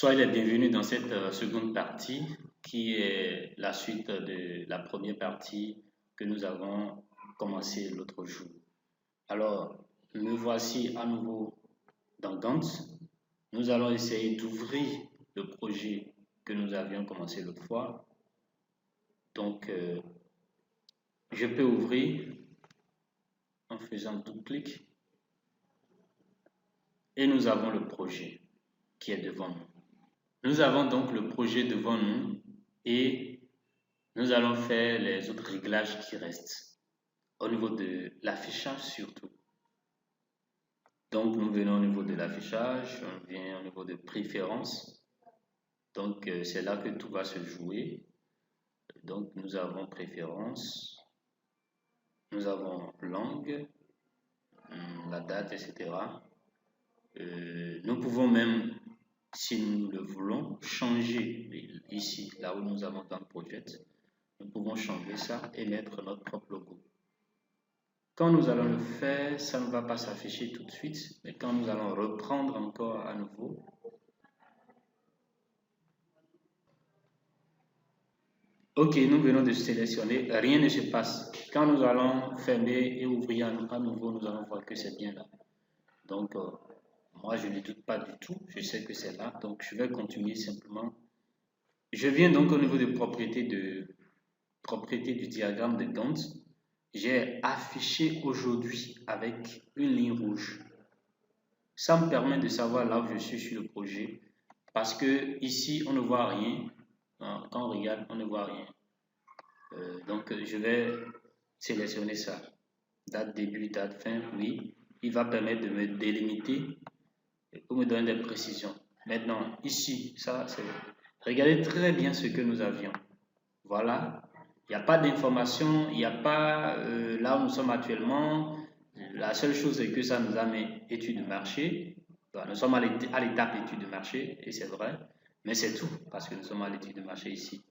Soyez les bienvenus dans cette seconde partie qui est la suite de la première partie que nous avons commencé l'autre jour. Alors, me voici à nouveau dans Gantt. Nous allons essayer d'ouvrir le projet que nous avions commencé l'autre fois. Donc, je peux ouvrir en faisant double-clic et nous avons le projet qui est devant nous. Nous avons donc le projet devant nous et nous allons faire les autres réglages qui restent au niveau de l'affichage surtout. Donc nous venons au niveau de l'affichage, on vient au niveau de préférences. Donc c'est là que tout va se jouer. Donc nous avons préférences, nous avons langue, la date, etc. Nous pouvons même, si nous le voulons, changer ici, là où nous avons dans Project, nous pouvons changer ça et mettre notre propre logo. Quand nous allons le faire, ça ne va pas s'afficher tout de suite, mais quand nous allons reprendre encore à nouveau, ok, nous venons de sélectionner, rien ne se passe. Quand nous allons fermer et ouvrir à nouveau, nous allons voir que c'est bien là. Donc, moi, je ne doute pas du tout, je sais que c'est là, donc je vais continuer simplement. Je viens donc au niveau de propriété du diagramme de Gantt. J'ai affiché aujourd'hui avec une ligne rouge. Ça me permet de savoir là où je suis sur le projet parce que ici on ne voit rien. Quand on regarde, on ne voit rien. Donc je vais sélectionner ça. Date début, date fin, oui. Il va permettre de me délimiter pour me donner des précisions. Maintenant, ici, ça c'est... Regardez très bien ce que nous avions. Voilà. Il n'y a pas d'information, il n'y a pas là où nous sommes actuellement. La seule chose, c'est que ça nous a mis études de marché. Nous sommes à l'étape études de marché, et c'est vrai. Mais c'est tout, parce que nous sommes à l'étude de marché ici.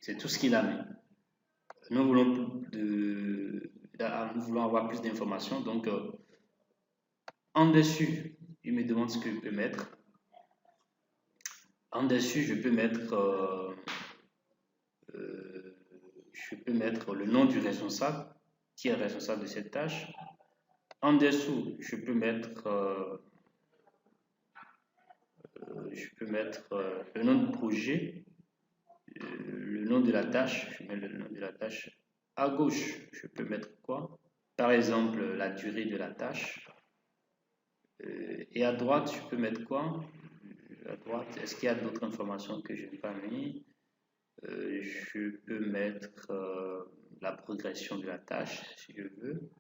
C'est tout ce qu'il a mis. Nous voulons avoir plus d'informations. Donc, en dessus, il me demande ce que je peux mettre. En dessus, je peux mettre le nom du responsable, qui est responsable de cette tâche. En dessous, je peux mettre le nom du projet, le nom de la tâche. Je mets le nom de la tâche. À gauche, je peux mettre quoi? Par exemple, la durée de la tâche. Et à droite, je peux mettre quoi? À droite, est-ce qu'il y a d'autres informations que je n'ai pas mis? Je peux mettre la progression de la tâche, si je veux.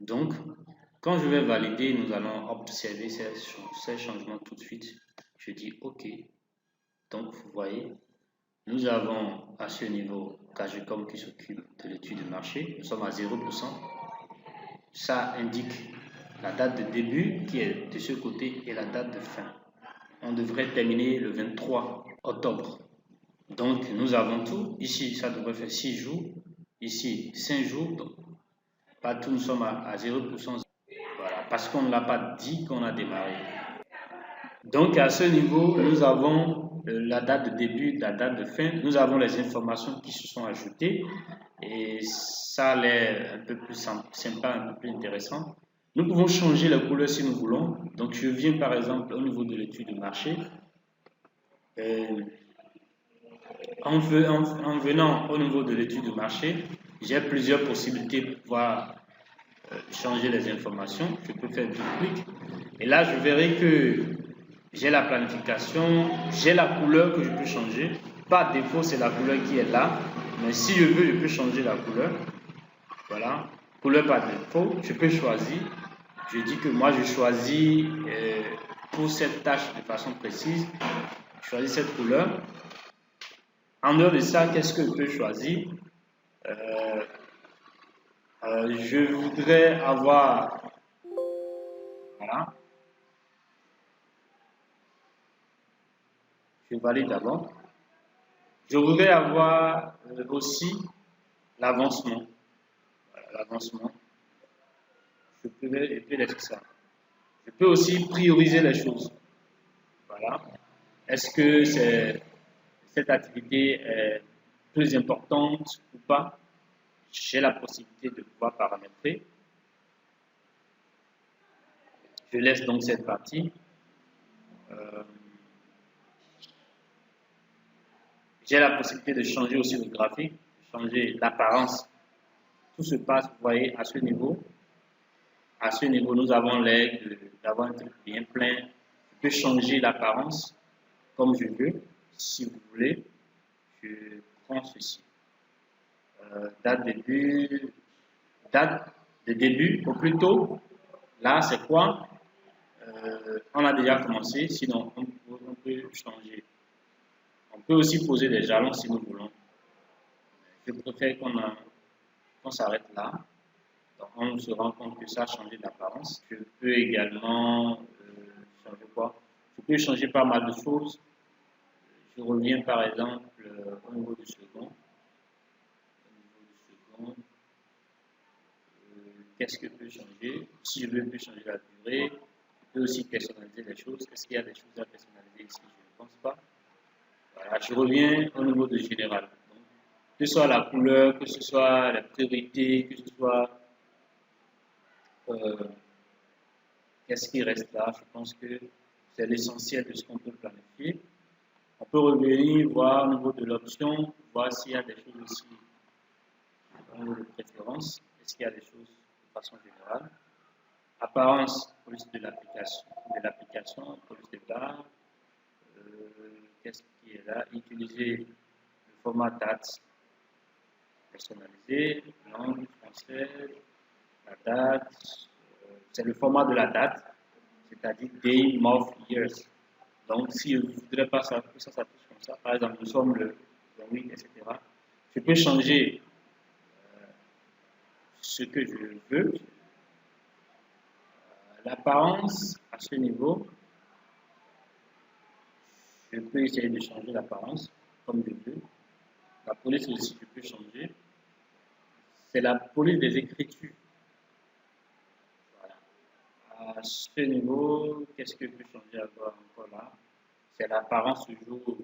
Donc, quand je vais valider, nous allons observer ces changements tout de suite. Je dis OK. Donc, vous voyez, nous avons à ce niveau Kagecom qui s'occupe de l'étude de marché. Nous sommes à 0%. Ça indique la date de début qui est de ce côté et la date de fin. On devrait terminer le 23 octobre. Donc, nous avons tout. Ici, ça devrait faire 6 jours. Ici, 5 jours. Donc, partout, nous sommes à 0%. Voilà, parce qu'on ne l'a pas dit qu'on a démarré. Donc, à ce niveau, nous avons la date de début, la date de fin. Nous avons les informations qui se sont ajoutées. Et ça a l'air un peu plus sympa, un peu plus intéressant. Nous pouvons changer la couleur si nous voulons. Donc, je viens par exemple au niveau de l'étude de marché. En venant au niveau de l'étude de marché, j'ai plusieurs possibilités pour pouvoir changer les informations. Je peux faire double-clic. Et là, je verrai que j'ai la planification, j'ai la couleur que je peux changer. Par défaut, c'est la couleur qui est là. Mais si je veux, je peux changer la couleur. Voilà. Couleur par défaut, je peux choisir. Je dis que moi, je choisis pour cette tâche de façon précise. Je choisis cette couleur. En dehors de ça, qu'est-ce que je peux choisir? Je voudrais avoir... Voilà. Je valide d'abord. Je voudrais avoir aussi l'avancement. Voilà, l'avancement. Je peux laisser ça. Je peux aussi prioriser les choses. Voilà. Est-ce que cette activité est plus importante ou pas? J'ai la possibilité de pouvoir paramétrer. Je laisse donc cette partie. J'ai la possibilité de changer aussi le graphique, de changer l'apparence. Tout se passe, vous voyez, à ce niveau. À ce niveau, nous avons l'air d'avoir un truc bien plein. Je peux changer l'apparence comme je veux. Si vous voulez, je prends ceci. Date de début, ou plutôt, là, c'est quoi? On a déjà commencé, sinon on peut changer. On peut aussi poser des jalons si nous voulons. Je préfère qu'on s'arrête là. Donc, on se rend compte que ça a changé d'apparence. Je peux également changer quoi? Je peux changer pas mal de choses. Je reviens par exemple au niveau du second. Qu'est-ce que je peux changer? Si je veux, je peux changer la durée. Je peux aussi personnaliser les choses. Est-ce qu'il y a des choses à personnaliser ici? Je ne pense pas. Voilà, je reviens au niveau de général. Donc, que ce soit la couleur, que ce soit la priorité, que ce soit qu'est-ce qui reste là. Je pense que c'est l'essentiel de ce qu'on peut planifier. On peut revenir, voir au niveau de l'option, voir s'il y a des choses ici au niveau de préférence. Est-ce qu'il y a des choses de façon générale? Apparence, police de l'application, police de barre. Qu'est-ce qui est là? Utiliser le format date personnalisé, langue française, la date. C'est le format de la date, c'est-à-dire day, month, years. Donc, si je ne voudrais pas que ça s'affiche comme ça, par exemple, nous sommes le 8, etc. Je peux changer ce que je veux. L'apparence à ce niveau, je peux essayer de changer l'apparence comme je veux. La police aussi, je peux changer. C'est la police des écritures. Voilà. À ce niveau, qu'est-ce que je peux changer encore là? C'est l'apparence toujours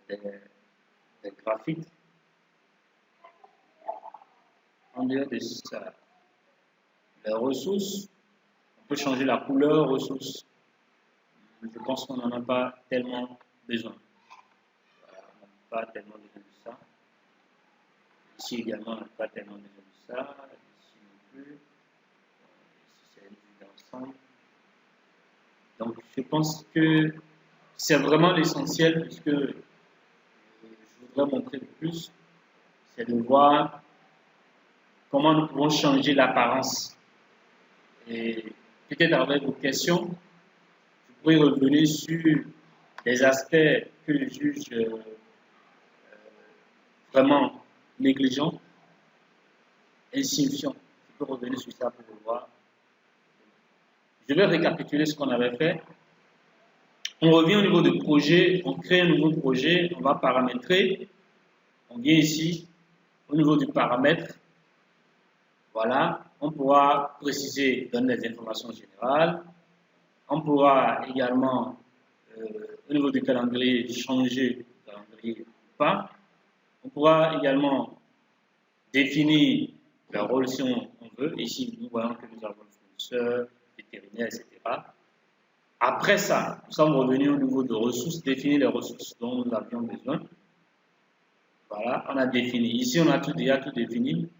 des graphiques. En dehors de ça, les ressources, on peut changer la couleur ressources. Je pense qu'on n'en a pas tellement besoin. Voilà, on n'a pas tellement besoin de ça. Ici également, on n'a pas tellement besoin de ça. Ici non plus. Ici, c'est une vue d'ensemble. Donc, je pense que c'est vraiment l'essentiel puisque je voudrais montrer le plus, c'est de voir comment nous pouvons changer l'apparence. Et peut-être avec vos questions, je pourrais revenir sur les aspects que je juge vraiment négligents, insignifiants. Je peux revenir sur ça pour voir. Je vais récapituler ce qu'on avait fait. On revient au niveau du projet, on crée un nouveau projet, on va paramétrer. On vient ici, au niveau du paramètre. Voilà, on pourra préciser, donner des informations générales. On pourra également, au niveau du calendrier, changer le calendrier ou pas. On pourra également définir le rôle si on veut. Ici, nous voyons que nous avons le fournisseur, vétérinaire, etc. Après ça, nous sommes revenus au niveau de ressources, définir les ressources dont nous avions besoin. Voilà, on a défini. Ici, on a déjà tout défini.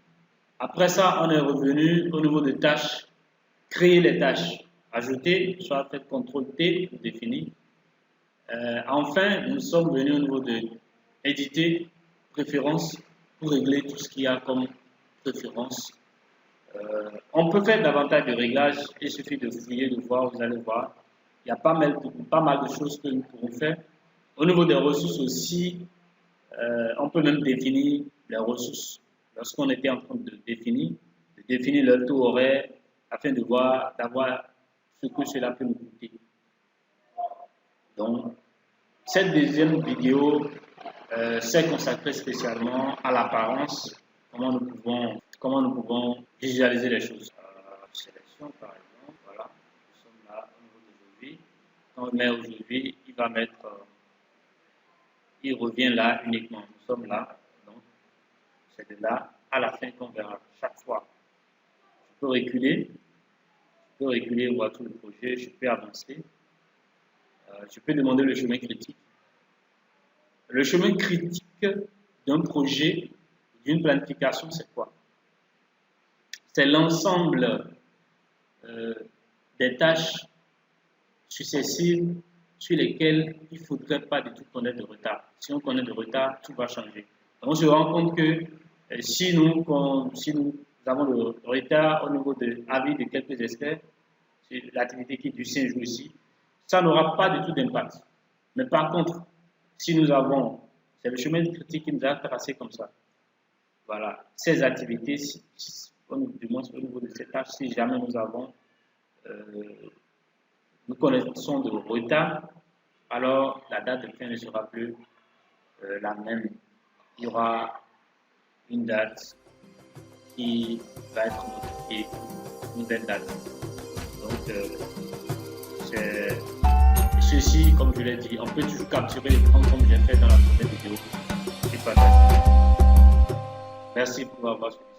Après ça, on est revenu au niveau de tâches, créer les tâches, ajouter, soit fait CTRL-T pour définir. Enfin, nous sommes venus au niveau de éditer, préférences, pour régler tout ce qu'il y a comme préférence. On peut faire davantage de réglages, il suffit de fouiller, de voir, vous allez voir. Il y a pas mal de choses que nous pourrons faire. Au niveau des ressources aussi, on peut même définir les ressources. Lorsqu'on était en train de définir le taux horaire afin de voir, d'avoir ce que cela peut nous coûter. Donc, cette deuxième vidéo s'est consacrée spécialement à l'apparence, comment nous pouvons visualiser les choses. Sélection par exemple, voilà, nous sommes là au niveau d'aujourd'hui. Quand on met aujourd'hui, il va mettre, il revient là uniquement. Nous sommes là, donc c'est de là à la fin qu'on verra chaque fois. Je peux reculer, voir tout le projet, je peux avancer. Je peux demander le chemin critique. Le chemin critique d'un projet, d'une planification, c'est quoi? C'est l'ensemble des tâches successives sur lesquelles il ne faudrait pas du tout connaître de retard. Si on connaît de retard, tout va changer. Donc on se rend compte que si nous avons le retard au niveau de l'avis de quelques experts, sur l'activité qui dure 5 jours ici, ça n'aura pas du tout d'impact. Mais par contre, si nous avons, c'est le chemin critique qui nous a tracé comme ça. Voilà, ces activités, du moins au niveau de ces tâches, si jamais nous connaissons de retard, alors la date de fin ne sera plus la même. Il y aura une date qui va être modifiée, une nouvelle date. Donc, ceci, comme je l'ai dit, on peut toujours capturer l'écran comme j'ai fait dans la première vidéo. Merci pour avoir suivi.